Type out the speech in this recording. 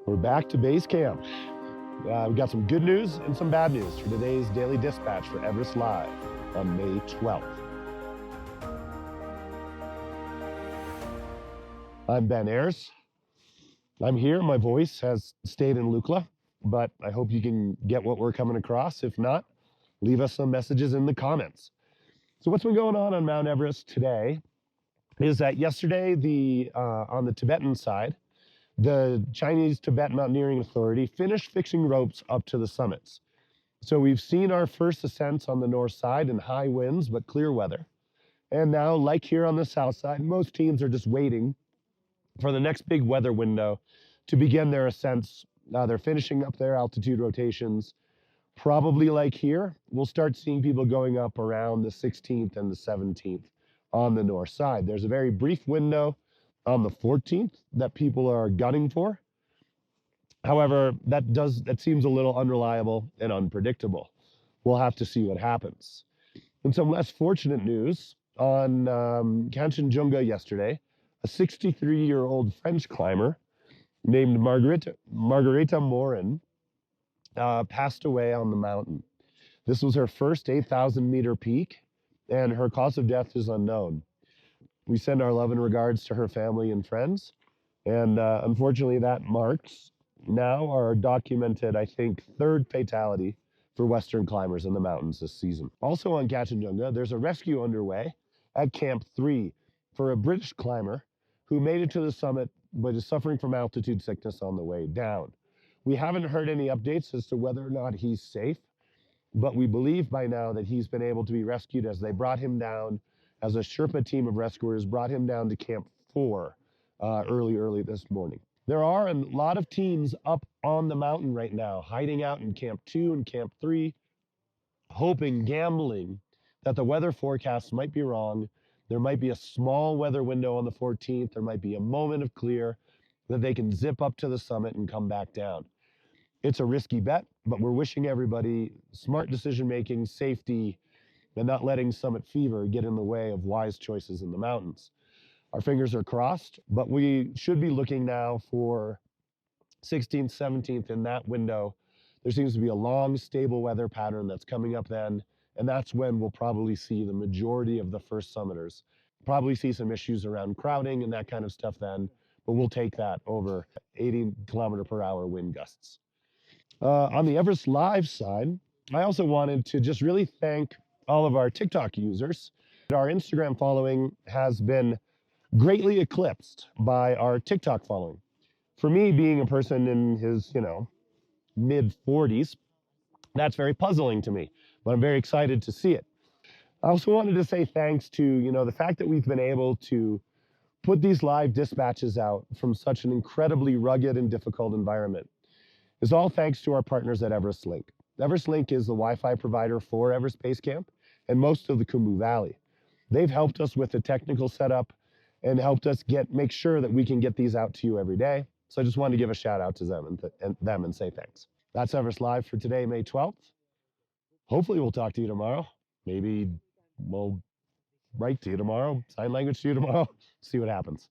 We're back to base camp. We've got some good news and some bad news for today's daily dispatch for Everest.Live on May 12th. I'm Ben Ayers. I'm here. My voice has stayed in Lukla, but I hope you can get what we're coming across. If not, leave us some messages in the comments. So what's been going on Mount Everest today is that yesterday, on the Tibetan side, the Chinese Tibet Mountaineering Authority finished fixing ropes up to the summits. So we've seen our first ascents on the north side in high winds, but clear weather. And now, like here on the south side, most teams are just waiting for the next big weather window to begin their ascents. They're finishing up their altitude rotations. Probably like here, we'll start seeing people going up around the 16th and the 17th on the north side. There's a very brief window on the 14th that people are gunning for. However, that seems a little unreliable and unpredictable. We'll have to see what happens. And some less fortunate news on Kanchenjunga yesterday, a 63-year-old French climber named Margareta Morin passed away on the mountain. This was her first 8,000-meter peak, and her cause of death is unknown. We send our love and regards to her family and friends, and unfortunately that marks now our documented, I think, third fatality for Western climbers in the mountains this season. Also on Kanchenjunga, there's a rescue underway at Camp 3 for a British climber who made it to the summit but is suffering from altitude sickness on the way down. We haven't heard any updates as to whether or not he's safe, but we believe by now that he's been able to be rescued as they brought him down, as a Sherpa team of rescuers brought him down to Camp 4 early this morning. There are a lot of teams up on the mountain right now, hiding out in Camp 2 and Camp 3, hoping, gambling that the weather forecasts might be wrong. There might be a small weather window on the 14th. There might be a moment of clear that they can zip up to the summit and come back down. It's a risky bet, but we're wishing everybody smart decision-making, safety, and not letting summit fever get in the way of wise choices in the mountains. Our fingers are crossed, but we should be looking now for 16th, 17th in that window. There seems to be a long, stable weather pattern that's coming up then, and that's when we'll probably see the majority of the first summiters. Probably see some issues around crowding and that kind of stuff then, but we'll take that over 80-kilometer-per-hour wind gusts. On the Everest.Live side, I also wanted to just really thank all of our TikTok users. Our Instagram following has been greatly eclipsed by our TikTok following. For me, being a person in his, mid-40s, that's very puzzling to me, but I'm very excited to see it. I also wanted to say thanks to, the fact that we've been able to put these live dispatches out from such an incredibly rugged and difficult environment is all thanks to our partners at Everest.Link. Everest.Link is the Wi-Fi provider for Everest Base Camp and most of the Khumbu Valley. They've helped us with the technical setup and helped us make sure that we can get these out to you every day. So I just wanted to give a shout out to them and say thanks. That's Everest.Live for today, May 12th. Hopefully we'll talk to you tomorrow. Maybe we'll write to you tomorrow, sign language to you tomorrow, see what happens.